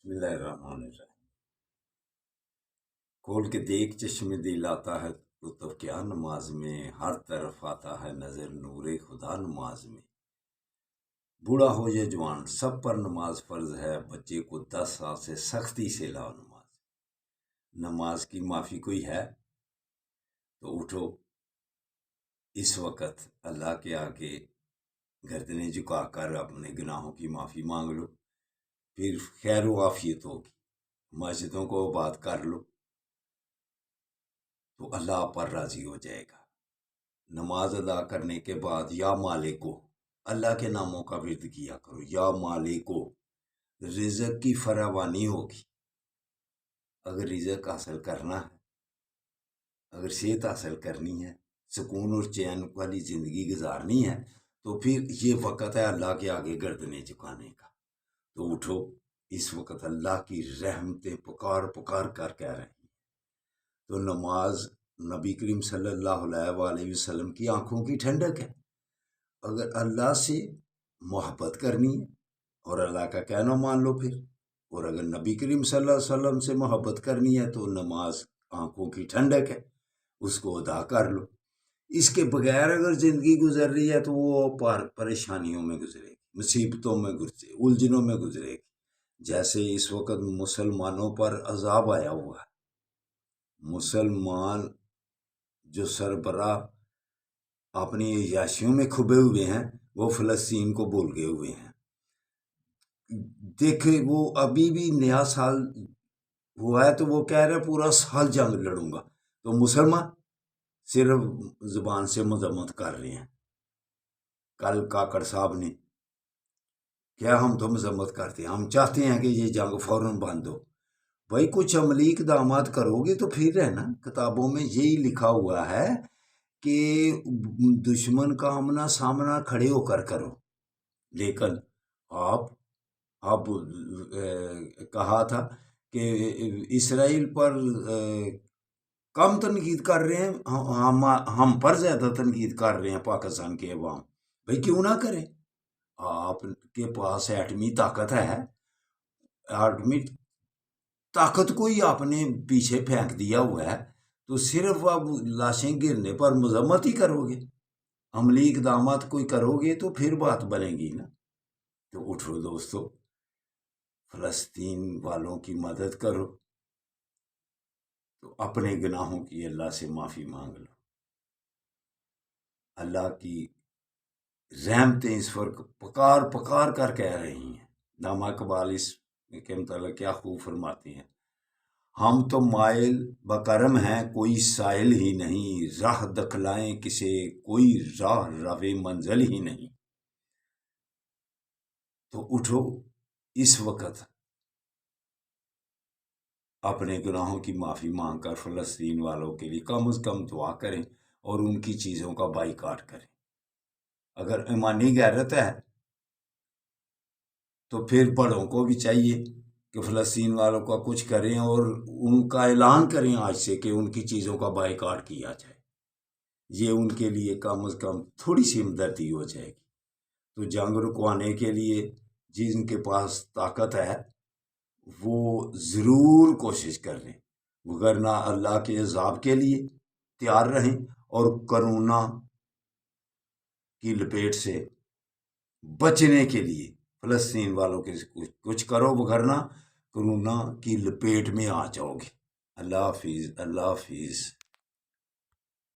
बिस्मिल्लाहिर्रहमानिर्रहीम। खोल के देख चश्मे दिल आता है तो क्या नमाज में, हर तरफ आता है नजर नूरे खुदा नमाज में। बूढ़ा हो या जवान सब पर नमाज फर्ज है, बच्चे को 10 साल से सख्ती से लाओ नमाज। नमाज की माफी कोई है तो उठो इस वक्त अल्लाह के आगे गर्दनें झुकाकर अपने गुनाहों की माफी मांग लो, फिर खैर व आफियत होगी। मस्जिदों को आबाद कर लो तो अल्लाह पर राजी हो जाएगा। नमाज अदा करने के बाद या मालिको, अल्लाह के नामों का विर्द किया करो। या मालिको, रिज़्क की फरावानी होगी। अगर रिज़्क हासिल करना है, अगर सेहत हासिल करनी है, सुकून और चैन वाली ज़िंदगी गुजारनी है, तो फिर ये वक़्त है अल्लाह के आगे गर्दनें झुकाने का। तो उठो, इस वक़्त अल्लाह की रहमतें पुकार पुकार कर कह रही हैं। तो नमाज नबी करीम सल्लल्लाहु अलैहि वसल्लम की आंखों की ठंडक है। अगर अल्लाह से मोहब्बत करनी है और अल्लाह का कहना मान लो फिर, और अगर नबी करीम सल्लल्लाहु अलैहि वसल्लम से मोहब्बत करनी है तो नमाज आंखों की ठंडक है, उसको अदा कर लो। इसके बगैर अगर ज़िंदगी गुजर रही है तो वो परेशानियों में गुजरेगी, मुसीबतों में गुजरे, उलझनों में गुजरेगी। जैसे इस वक्त मुसलमानों पर अजाब आया हुआ है। मुसलमान जो सरबरा अपनी याशियों में खुबे हुए हैं, वो फ़लस्तीन को भूल गए हुए हैं। देखे वो अभी भी नया साल हुआ है तो वो कह रहे पूरा साल जंग लड़ूंगा, तो मुसलमान सिर्फ जुबान से मजम्मत कर रहे हैं। कल काकड़ साहब ने क्या, हम तो मजम्मत करते हैं, हम चाहते हैं कि ये जंग फौरन बंद हो। भाई कुछ अमली इक़दामात करोगे तो फिर है ना, किताबों में यही लिखा हुआ है कि दुश्मन का आमना सामना खड़े होकर करो। लेकिन आप कहा था कि इसराइल पर कम तनकीद कर रहे हैं, हम पर ज़्यादा तनकीद कर रहे हैं पाकिस्तान के अवाम। भाई क्यों ना करें, आपके पास एटमी ताकत है, एटमी ताकत को ही आपने पीछे फेंक दिया हुआ है, तो सिर्फ अब लाशें गिरने पर मजम्मत ही करोगे, अमली इक़दामात कोई करोगे तो फिर बात बनेगी ना। तो उठो दोस्तों, फ़लस्तीन वालों की मदद करो, तो अपने गुनाहों की अल्लाह से माफ़ी मांग लो। अल्लाह की रहमतें इस वक्त पुकार पुकार कर कह रही हैं। नामा इकबाल इस के मतलब क्या खूब फरमाती हैं, हम तो माइल बकरम हैं कोई साइल ही नहीं, राह दखलाएं किसे कोई राह रवे मंजिल ही नहीं। तो उठो इस वक्त अपने गुनाहों की माफ़ी मांग कर फ़लस्तीन वालों के लिए कम से कम दुआ करें और उनकी चीज़ों का बाइकाट करें। अगर ईमानी गैरत है तो फिर बड़ों को भी चाहिए कि फ़लस्तीन वालों का कुछ करें और उनका ऐलान करें आज से कि उनकी चीज़ों का बाइकाट किया जाए। ये उनके लिए कम से कम थोड़ी सी हमदर्दी हो जाएगी। तो जंग रुकवाने के लिए जिनके पास ताकत है वो ज़रूर कोशिश कर लें, वरना अल्लाह के अज़ाब के लिए तैयार रहें और करोना की लपेट से बचने के लिए फ़लस्तीन वालों के कुछ करो, वरना कोरोना की लपेट में आ जाओगे। अल्लाह हाफिज़, अल्लाह हाफिज़।